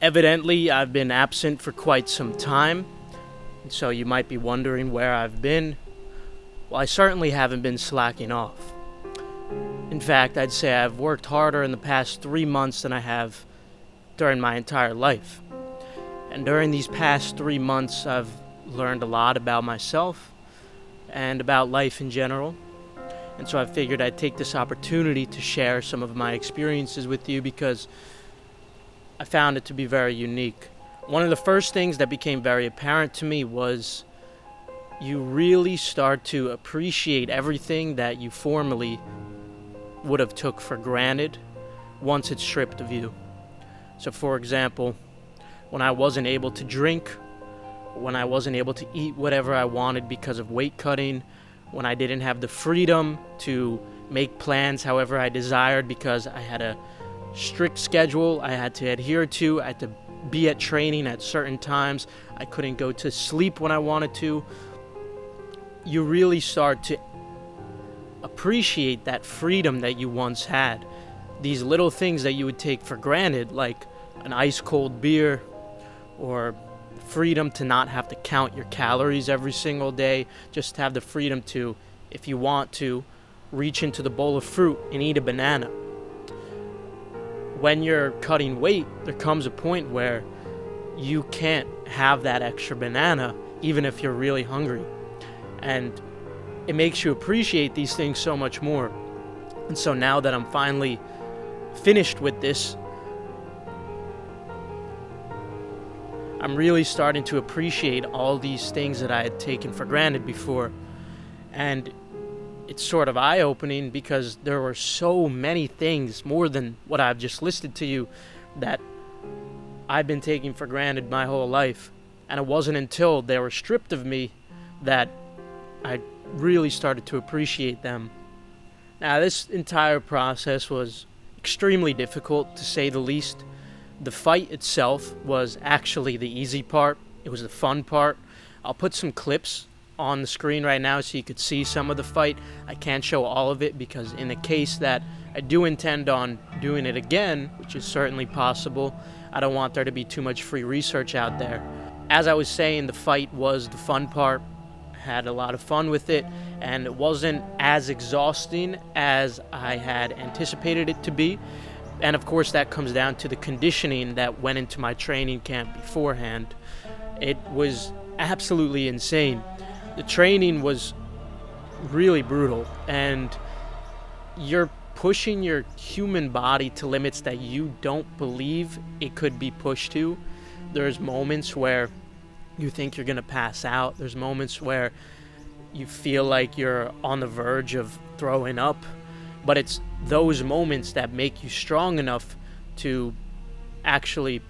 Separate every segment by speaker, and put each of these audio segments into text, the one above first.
Speaker 1: Evidently, I've been absent for quite some time, so you might be wondering where I've been. Well, I certainly haven't been slacking off. In fact, I'd say I've worked harder in the past 3 months than I have during my entire life. And during these past 3 months, I've learned a lot about myself and about life in general. And so I figured I'd take this opportunity to share some of my experiences with you because I found it to be very unique. One of the first things that became very apparent to me was you really start to appreciate everything that you formerly would have took for granted once it's stripped of you. So for example, when I wasn't able to drink, when I wasn't able to eat whatever I wanted because of weight cutting, when I didn't have the freedom to make plans however I desired because I had a strict schedule I had to adhere to, I had to be at training at certain times, I couldn't go to sleep when I wanted to, you really start to appreciate that freedom that you once had. These little things that you would take for granted, like an ice cold beer, or freedom to not have to count your calories every single day, just have the freedom to, if you want to, reach into the bowl of fruit and eat a banana. When you're cutting weight, there comes a point where you can't have that extra banana even if you're really hungry. And it makes you appreciate these things so much more. And so now that I'm finally finished with this, I'm really starting to appreciate all these things that I had taken for granted before. And it's sort of eye-opening because there were so many things, more than what I've just listed to you, that I've been taking for granted my whole life. And it wasn't until they were stripped of me that I really started to appreciate them. Now, this entire process was extremely difficult, to say the least. The fight itself was actually the easy part. It was the fun part. I'll put some clips on the screen right now so you could see some of the fight. I can't show all of it because in the case that I do intend on doing it again, which is certainly possible, I don't want there to be too much free research out there. As I was saying, the fight was the fun part. I had a lot of fun with it, and it wasn't as exhausting as I had anticipated it to be. And of course that comes down to the conditioning that went into my training camp beforehand. It was absolutely insane. The training was really brutal, and you're pushing your human body to limits that you don't believe it could be pushed to. There's moments where you think you're gonna pass out. There's moments where you feel like you're on the verge of throwing up. But it's those moments that make you strong enough to actually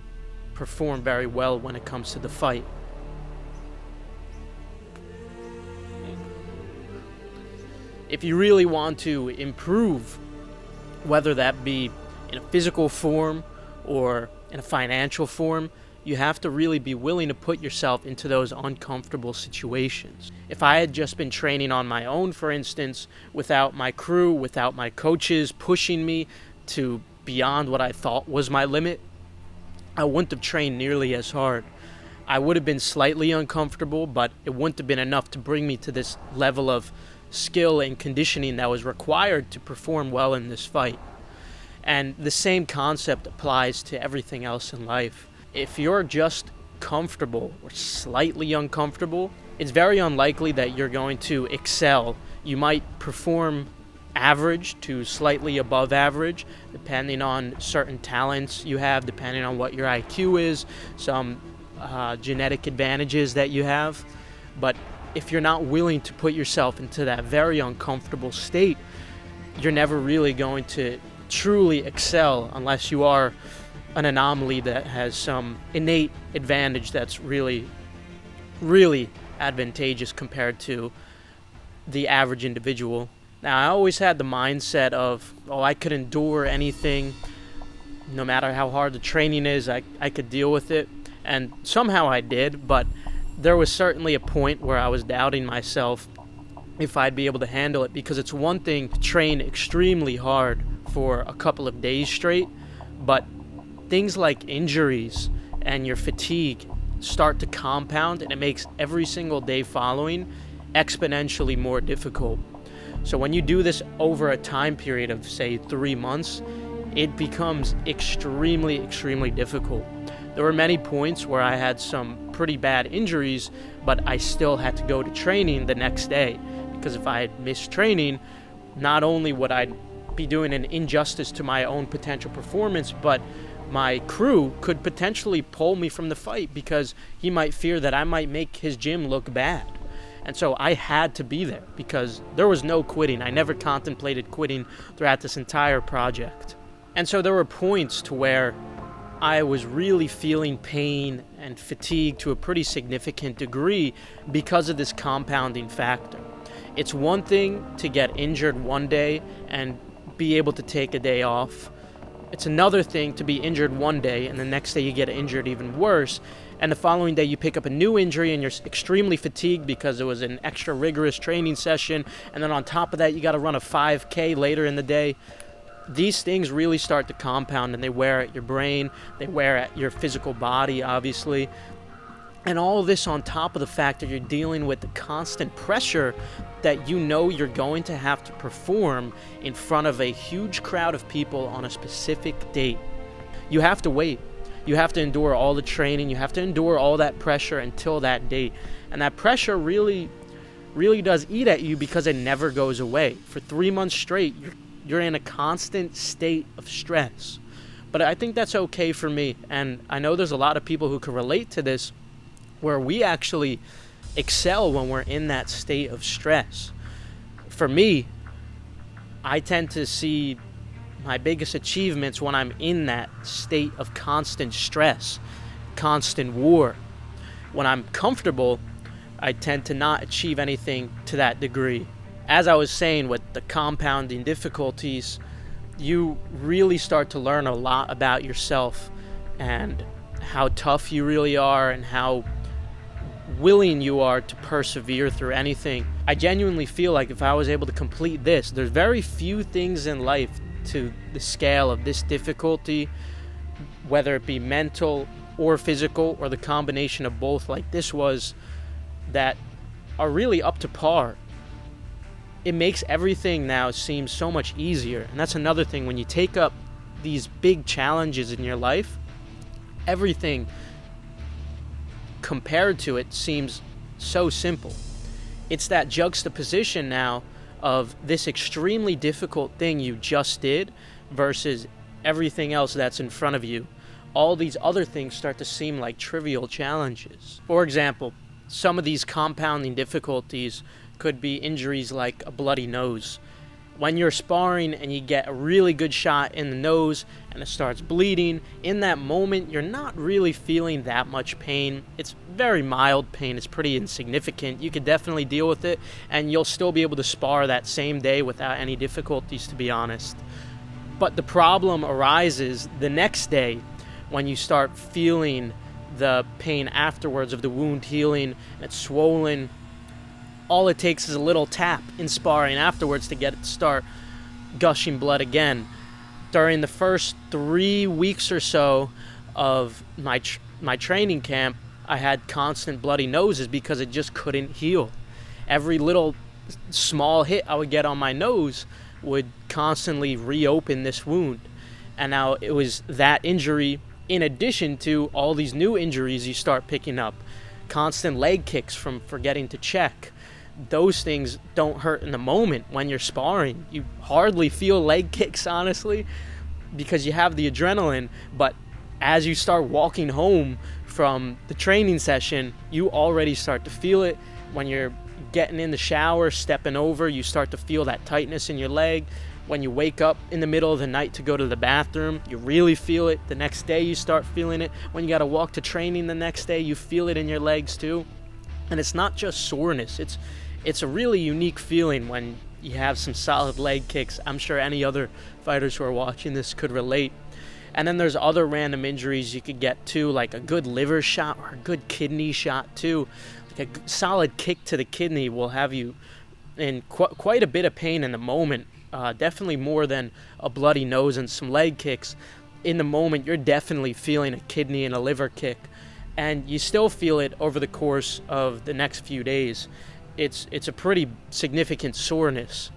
Speaker 1: perform very well when it comes to the fight. If you really want to improve, whether that be in a physical form or in a financial form, you have to really be willing to put yourself into those uncomfortable situations. If I had just been training on my own, for instance, without my crew, without my coaches pushing me to beyond what I thought was my limit, I wouldn't have trained nearly as hard. I would have been slightly uncomfortable, but it wouldn't have been enough to bring me to this level of skill and conditioning that was required to perform well in this fight. And the same concept applies to everything else in life. If you're just comfortable or slightly uncomfortable, it's very unlikely that you're going to excel. You might perform average to slightly above average, depending on certain talents you have, depending on what your IQ is, some genetic advantages that you have. But if you're not willing to put yourself into that very uncomfortable state, you're never really going to truly excel unless you are an anomaly that has some innate advantage that's really, really advantageous compared to the average individual. Now, I always had the mindset of, I could endure anything, no matter how hard the training is, I could deal with it. And somehow I did, but there was certainly a point where I was doubting myself if I'd be able to handle it, because it's one thing to train extremely hard for a couple of days straight, but things like injuries and your fatigue start to compound, and it makes every single day following exponentially more difficult. So when you do this over a time period of, say, 3 months, it becomes extremely, extremely difficult. There were many points where I had some pretty bad injuries, but I still had to go to training the next day, because if I had missed training, not only would I be doing an injustice to my own potential performance, but my crew could potentially pull me from the fight because he might fear that I might make his gym look bad. And so I had to be there because there was no quitting. I never contemplated quitting throughout this entire project. And so there were points to where I was really feeling pain and fatigue to a pretty significant degree because of this compounding factor. It's one thing to get injured one day and be able to take a day off. It's another thing to be injured one day and the next day you get injured even worse, and the following day you pick up a new injury and you're extremely fatigued because it was an extra rigorous training session, and then on top of that you got to run a 5K later in the day. These things really start to compound, and they wear at your brain, they wear at your physical body, obviously. And all this on top of the fact that you're dealing with the constant pressure that you know you're going to have to perform in front of a huge crowd of people on a specific date. You have to wait. You have to endure all the training. You have to endure all that pressure until that date. And that pressure really does eat at you because it never goes away. For 3 months straight, you're in a constant state of stress. But I think that's okay for me. And I know there's a lot of people who can relate to this, where we actually excel when we're in that state of stress. For me, I tend to see my biggest achievements when I'm in that state of constant stress, constant war. When I'm comfortable, I tend to not achieve anything to that degree. As I was saying, with the compounding difficulties, you really start to learn a lot about yourself and how tough you really are and how willing you are to persevere through anything. I genuinely feel like if I was able to complete this, there's very few things in life to the scale of this difficulty, whether it be mental or physical or the combination of both like this was, that are really up to par. It makes everything now seem so much easier. And that's another thing, when you take up these big challenges in your life, everything compared to it seems so simple. It's that juxtaposition now of this extremely difficult thing you just did versus everything else that's in front of you. All these other things start to seem like trivial challenges. For example, some of these compounding difficulties could be injuries like a bloody nose. When you're sparring and you get a really good shot in the nose and it starts bleeding, in that moment you're not really feeling that much pain. It's very mild pain. It's pretty insignificant. You could definitely deal with it, and you'll still be able to spar that same day without any difficulties, to be honest. But the problem arises the next day when you start feeling the pain afterwards of the wound healing and it's swollen. All it takes is a little tap in sparring afterwards to get it to start gushing blood again. During the first 3 weeks or so of my training camp, I had constant bloody noses because it just couldn't heal. Every little small hit I would get on my nose would constantly reopen this wound. And now it was that injury in addition to all these new injuries you start picking up. Constant leg kicks from forgetting to check. Those things don't hurt in the moment when you're sparring. You hardly feel leg kicks, honestly, because you have the adrenaline. But as you start walking home from the training session, you already start to feel it. When you're getting in the shower, stepping over, you start to feel that tightness in your leg. When you wake up in the middle of the night to go to the bathroom, you really feel it. The next day you start feeling it. When you got to walk to training the next day, you feel it in your legs too. And it's not just soreness. It's a really unique feeling when you have some solid leg kicks. I'm sure any other fighters who are watching this could relate. And then there's other random injuries you could get too, like a good liver shot or a good kidney shot too. Like a solid kick to the kidney will have you in quite a bit of pain in the moment. Definitely more than a bloody nose and some leg kicks. in the moment, you're definitely feeling a kidney and a liver kick, and you still feel it over the course of the next few days. It's a pretty significant soreness.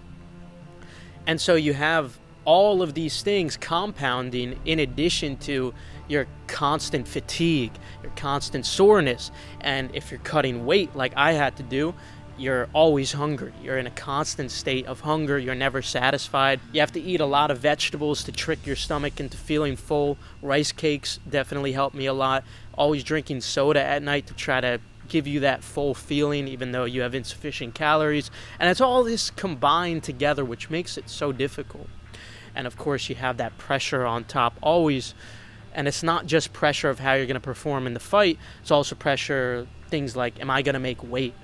Speaker 1: And so you have all of these things compounding in addition to your constant fatigue, your constant soreness. And if you're cutting weight like I had to do, you're always hungry. You're in a constant state of hunger. You're never satisfied. You have to eat a lot of vegetables to trick your stomach into feeling full. Rice cakes definitely help me a lot. Always drinking soda at night to try to give you that full feeling even though you have insufficient calories. And it's all this combined together which makes it so difficult. And of course you have that pressure on top always. And it's not just pressure of how you're going to perform in the fight. It's also pressure, things like, am I going to make weight?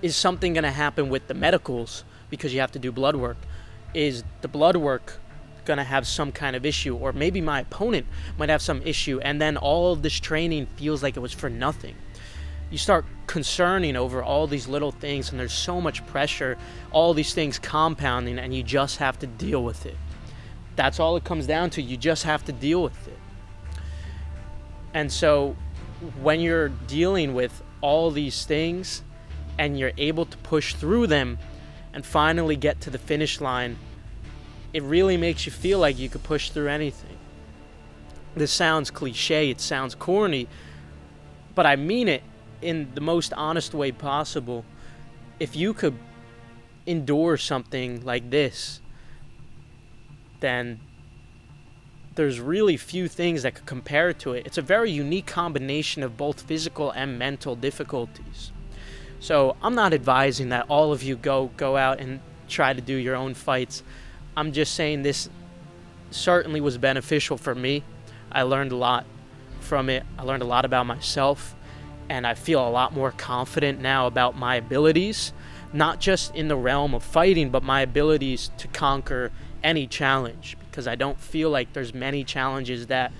Speaker 1: Is something going to happen with the medicals because you have to do blood work? Is the blood work going to have some kind of issue? Or maybe my opponent might have some issue, and then all of this training feels like it was for nothing. You start concerning over all these little things, and there's so much pressure, all these things compounding, and you just have to deal with it. That's all it comes down to. You just have to deal with it. And so when you're dealing with all these things and you're able to push through them and finally get to the finish line, it really makes you feel like you could push through anything. This sounds cliche, it sounds corny, but I mean it in the most honest way possible. If you could endure something like this, then there's really few things that could compare to it. It's a very unique combination of both physical and mental difficulties. So I'm not advising that all of you go out and try to do your own fights. I'm just saying this certainly was beneficial for me. I learned a lot from it. I learned a lot about myself, and I feel a lot more confident now about my abilities, not just in the realm of fighting, but my abilities to conquer any challenge, because I don't feel like there's many challenges that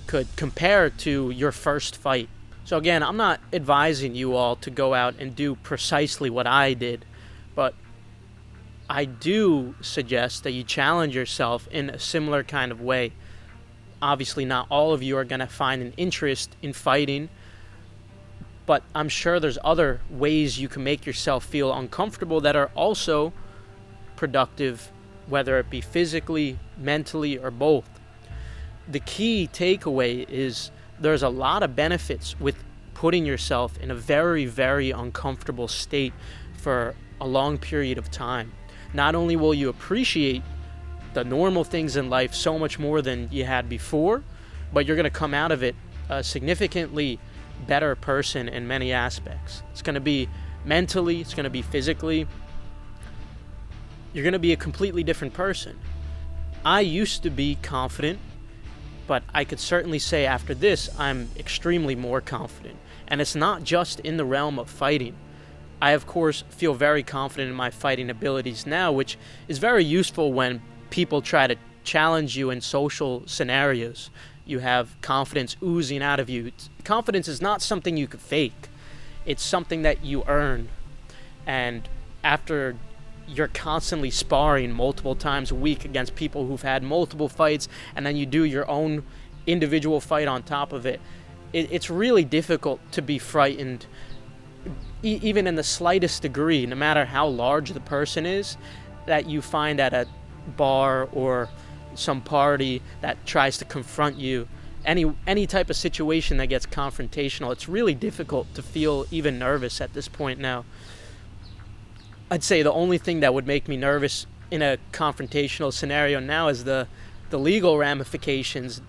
Speaker 1: could compare to your first fight. So again, I'm not advising you all to go out and do precisely what I did, but I do suggest that you challenge yourself in a similar kind of way. Obviously, not all of you are going to find an interest in fighting, but I'm sure there's other ways you can make yourself feel uncomfortable that are also productive, whether it be physically, mentally, or both. The key takeaway is there's a lot of benefits with putting yourself in a very, very uncomfortable state for a long period of time. Not only will you appreciate the normal things in life so much more than you had before, but you're going to come out of it a significantly better person in many aspects. It's going to be mentally, it's going to be physically. You're going to be a completely different person. I used to be confident, but I could certainly say after this, I'm extremely more confident. And it's not just in the realm of fighting. I, of course, feel very confident in my fighting abilities now, which is very useful when people try to challenge you in social scenarios. You have confidence oozing out of you. Confidence is not something you could fake. It's something that you earn. And after you're constantly sparring multiple times a week against people who've had multiple fights, and then you do your own individual fight on top of it, it's really difficult to be frightened, even in the slightest degree, no matter how large the person is, that you find at a bar or some party that tries to confront you. Any type of situation that gets confrontational, it's really difficult to feel even nervous at this point now. I'd say the only thing that would make me nervous in a confrontational scenario now is the legal ramifications.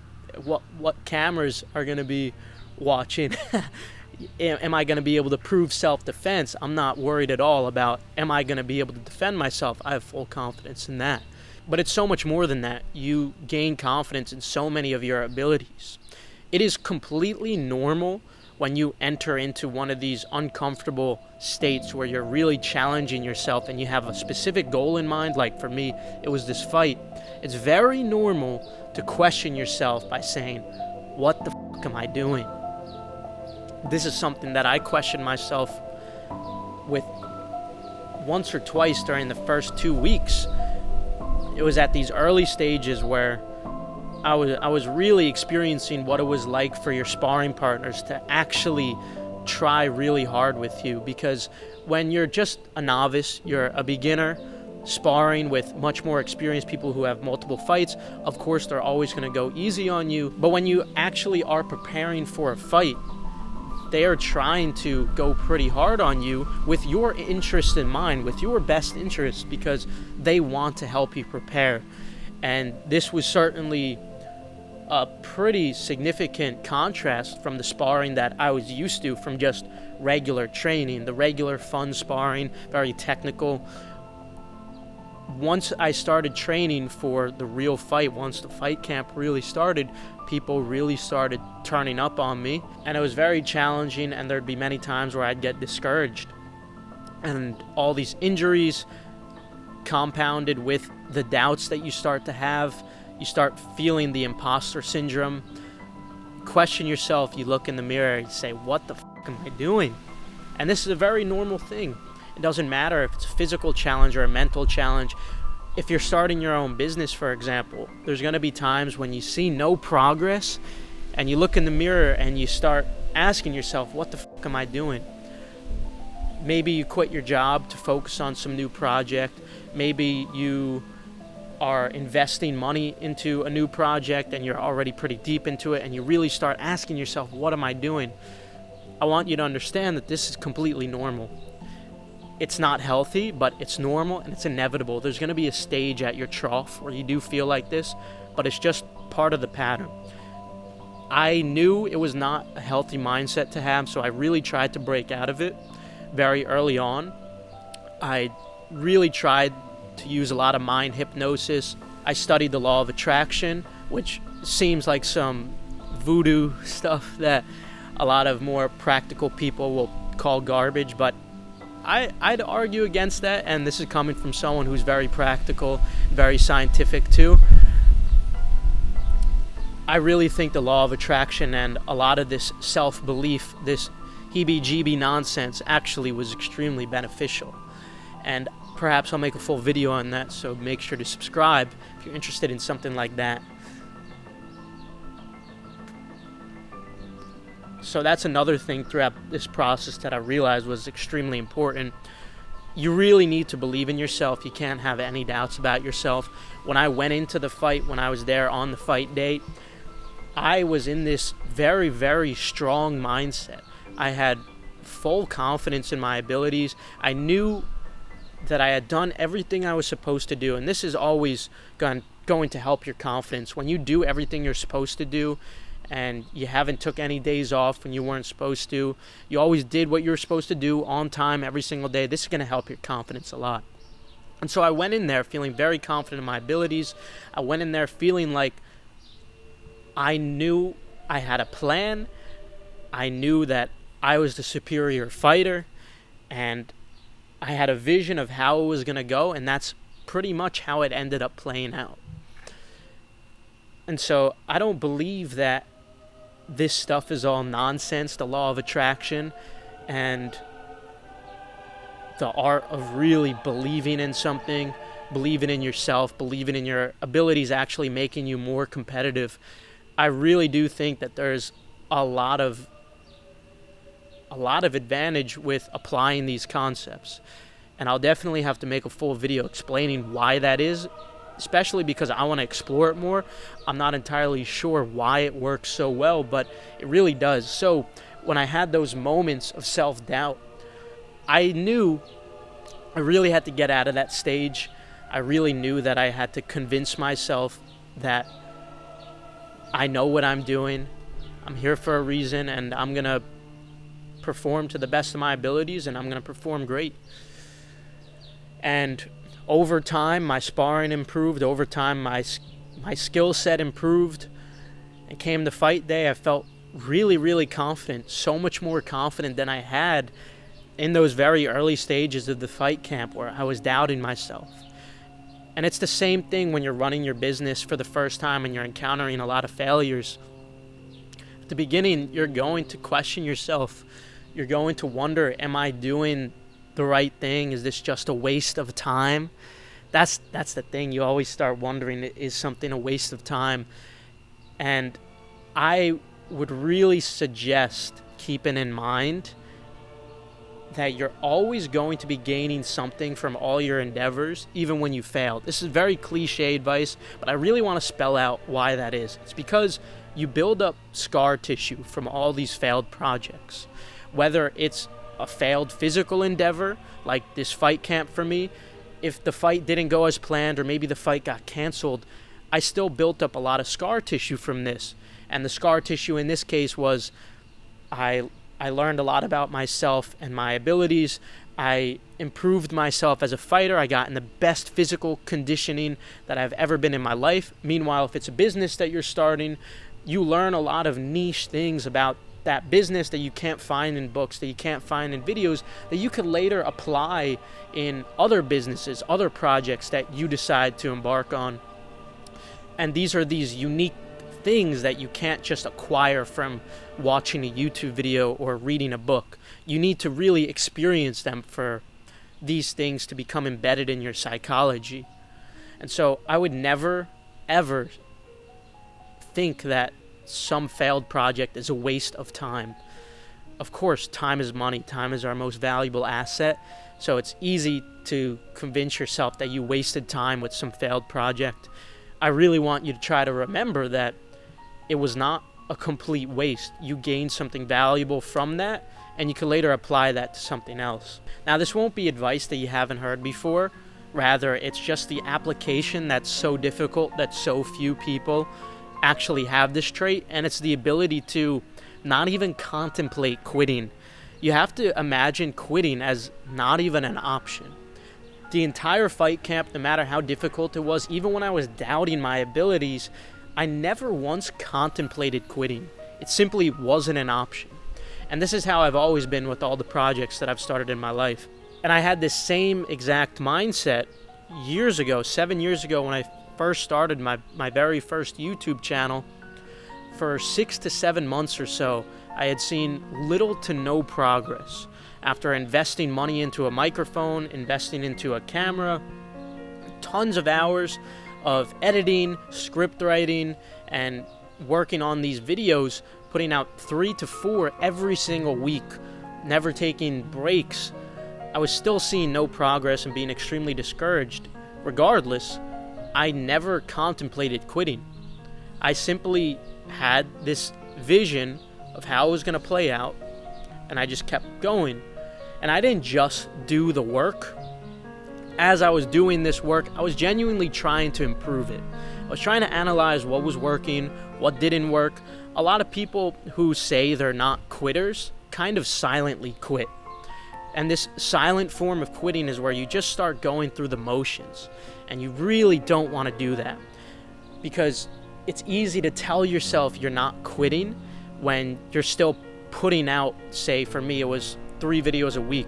Speaker 1: What cameras are going to be watching? Am I going to be able to prove self-defense? I'm not worried at all about am I going to be able to defend myself. I have full confidence in that. But it's so much more than that. You gain confidence in so many of your abilities. It is completely normal when you enter into one of these uncomfortable states where you're really challenging yourself and you have a specific goal in mind. Like for me, it was this fight. It's very normal to question yourself by saying, what the f*** am I doing? This is something that I questioned myself with once or twice during the first 2 weeks. It was at these early stages where I was really experiencing what it was like for your sparring partners to actually try really hard with you, because when you're just a novice, you're a beginner sparring with much more experienced people who have multiple fights, of course they're always going to go easy on you. But when you actually are preparing for a fight, they are trying to go pretty hard on you with your interest in mind, with your best interest, because they want to help you prepare. And this was certainly a pretty significant contrast from the sparring that I was used to from just regular training, the regular fun sparring, very technical. Once I started training for the real fight, once the fight camp really started, people really started turning up on me, and it was very challenging, and there'd be many times where I'd get discouraged. And all these injuries compounded with the doubts that you start to have, you start feeling the imposter syndrome, question yourself, you look in the mirror, you say, what the fuck am I doing? And this is a very normal thing. It doesn't matter if it's a physical challenge or a mental challenge. If you're starting your own business, for example, there's going to be times when you see no progress and you look in the mirror and you start asking yourself, what the fuck am I doing? Maybe you quit your job to focus on some new project. Maybe you are investing money into a new project and you're already pretty deep into it, and you really start asking yourself, what am I doing? I want you to understand that this is completely normal. It's not healthy, but it's normal and it's inevitable. There's going to be a stage at your trough where you do feel like this, but it's just part of the pattern. I knew it was not a healthy mindset to have, so I really tried to break out of it very early on. I really tried to use a lot of mind hypnosis. I studied the law of attraction, which seems like some voodoo stuff that a lot of more practical people will call garbage, but I'd argue against that, and this is coming from someone who's very practical, very scientific too. I really think the law of attraction and a lot of this self-belief, this heebie-jeebie nonsense, actually was extremely beneficial. And perhaps I'll make a full video on that, so make sure to subscribe if you're interested in something like that. So that's another thing throughout this process that I realized was extremely important. You really need to believe in yourself. You can't have any doubts about yourself. When I went into the fight, when I was there on the fight date, I was in this very, very strong mindset. I had full confidence in my abilities. I knew that I had done everything I was supposed to do, and this is always going to help your confidence. When you do everything you're supposed to do, and you haven't took any days off when you weren't supposed to, you always did what you were supposed to do on time every single day, this is going to help your confidence a lot. And so I went in there feeling very confident in my abilities. I went in there feeling like I knew I had a plan. I knew that I was the superior fighter, and I had a vision of how it was going to go, and that's pretty much how it ended up playing out. And so I don't believe that this stuff is all nonsense, the law of attraction and the art of really believing in something, believing in yourself, believing in your abilities actually making you more competitive. I really do think that there's a lot of advantage with applying these concepts. And I'll definitely have to make a full video explaining why that is, especially because I want to explore it more. I'm not entirely sure why it works so well, but it really does. So when I had those moments of self-doubt, I knew I really had to get out of that stage. I really knew that I had to convince myself that I know what I'm doing. I'm here for a reason, and I'm going to perform to the best of my abilities, and I'm going to perform great. And over time, my sparring improved. Over time, my skill set improved. It came to fight day, I felt really, really confident, so much more confident than I had in those very early stages of the fight camp where I was doubting myself. And it's the same thing when you're running your business for the first time and you're encountering a lot of failures. At the beginning, you're going to question yourself. You're going to wonder, am I doing the right thing? Is this just a waste of time? That's the thing. You always start wondering, is something a waste of time? And I would really suggest keeping in mind that you're always going to be gaining something from all your endeavors, even when you fail. This is very cliche advice, but I really want to spell out why that is. It's because you build up scar tissue from all these failed projects. Whether it's a failed physical endeavor, like this fight camp for me, if the fight didn't go as planned or maybe the fight got canceled, I still built up a lot of scar tissue from this. And the scar tissue in this case was I learned a lot about myself and my abilities. I improved myself as a fighter. I got in the best physical conditioning that I've ever been in my life. Meanwhile, if it's a business that you're starting, you learn a lot of niche things about that business that you can't find in books, that you can't find in videos, that you could later apply in other businesses, other projects that you decide to embark on. And these are these unique things that you can't just acquire from watching a YouTube video or reading a book. You need to really experience them for these things to become embedded in your psychology. And so I would never, ever think that some failed project is a waste of time. Of course, time is money. Time is our most valuable asset. So it's easy to convince yourself that you wasted time with some failed project. I really want you to try to remember that it was not a complete waste. You gained something valuable from that, and you can later apply that to something else. Now, this won't be advice that you haven't heard before. Rather, it's just the application that's so difficult that so few people actually have this trait, and it's the ability to not even contemplate quitting. You have to imagine quitting as not even an option. The entire fight camp, no matter how difficult it was, even when I was doubting my abilities, I never once contemplated quitting. It simply wasn't an option. And this is how I've always been with all the projects that I've started in my life. And I had this same exact mindset years ago, 7 years ago, when I first started my very first YouTube channel. For 6 to 7 months or so, I had seen little to no progress. After investing money into a microphone, investing into a camera, tons of hours of editing, script writing, and working on these videos, putting out 3 to 4 every single week, never taking breaks, I was still seeing no progress and being extremely discouraged. Regardless, I never contemplated quitting. I simply had this vision of how it was going to play out, and I just kept going. And I didn't just do the work. As I was doing this work, I was genuinely trying to improve it. I was trying to analyze what was working, what didn't work. A lot of people who say they're not quitters kind of silently quit. And this silent form of quitting is where you just start going through the motions. And you really don't want to do that, because it's easy to tell yourself you're not quitting when you're still putting out, say for me it was 3 videos a week.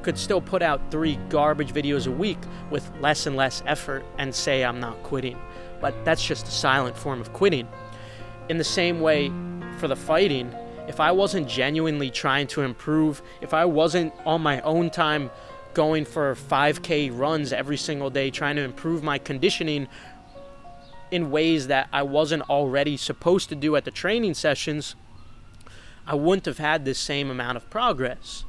Speaker 1: Could still put out 3 garbage videos a week with less and less effort and say I'm not quitting. But that's just a silent form of quitting. In the same way, for the fighting, if I wasn't genuinely trying to improve, if I wasn't on my own time going for 5K runs every single day, trying to improve my conditioning in ways that I wasn't already supposed to do at the training sessions, I wouldn't have had this same amount of progress.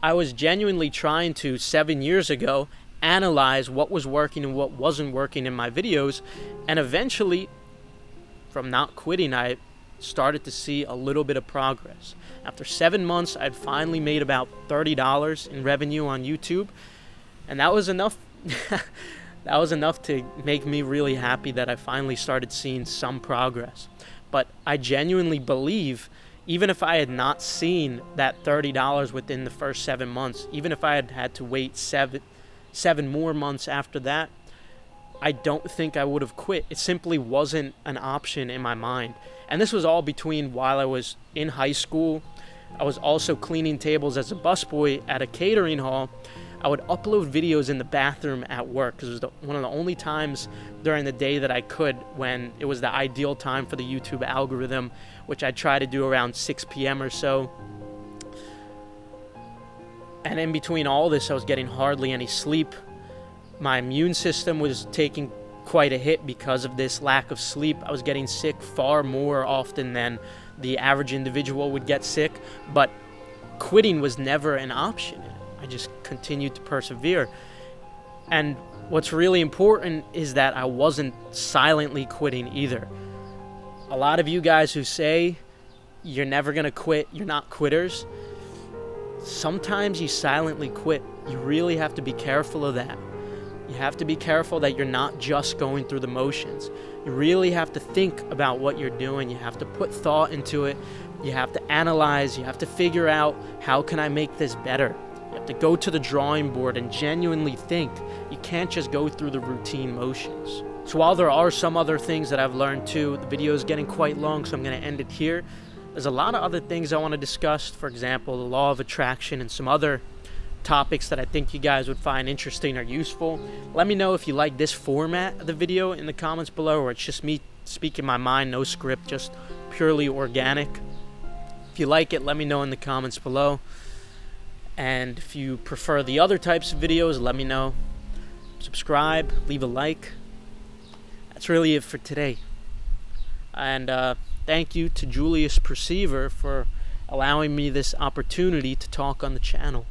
Speaker 1: I was genuinely trying to, 7 years ago, analyze what was working and what wasn't working in my videos, and eventually, from not quitting, I started to see a little bit of progress. After 7 months, I'd finally made about $30 in revenue on YouTube, and that was enough. That was enough to make me really happy that I finally started seeing some progress. But I genuinely believe, even if I had not seen that $30 within the first 7 months, even if I had had to wait seven more months after that, I don't think I would have quit. It simply wasn't an option in my mind. And this was all between while I was in high school. I was also cleaning tables as a busboy at a catering hall. I would upload videos in the bathroom at work, because it was one of the only times during the day that I could, when it was the ideal time for the YouTube algorithm, which I try to do around 6 p.m. or so. And in between all this, I was getting hardly any sleep. My immune system was taking quite a hit because of this lack of sleep. I was getting sick far more often than the average individual would get sick, but quitting was never an option. I just continued to persevere. And what's really important is that I wasn't silently quitting either. A lot of you guys who say you're never going to quit, you're not quitters, sometimes you silently quit. You really have to be careful of that. You have to be careful that you're not just going through the motions. You really have to think about what you're doing. You have to put thought into it. You have to analyze. You have to figure out, how can I make this better? You have to go to the drawing board and genuinely think. You can't just go through the routine motions. So while there are some other things that I've learned too, the video is getting quite long, so I'm going to end it here. There's a lot of other things I want to discuss. For example, the law of attraction and some other topics that I think you guys would find interesting or useful. Let me know if you like this format of the video in the comments below, or it's just me speaking my mind, no script, just purely organic. If you like it, let me know in the comments below. And if you prefer the other types of videos, let me know. Subscribe, leave a like. That's really it for today. And thank you to Julius Perceiver for allowing me this opportunity to talk on the channel.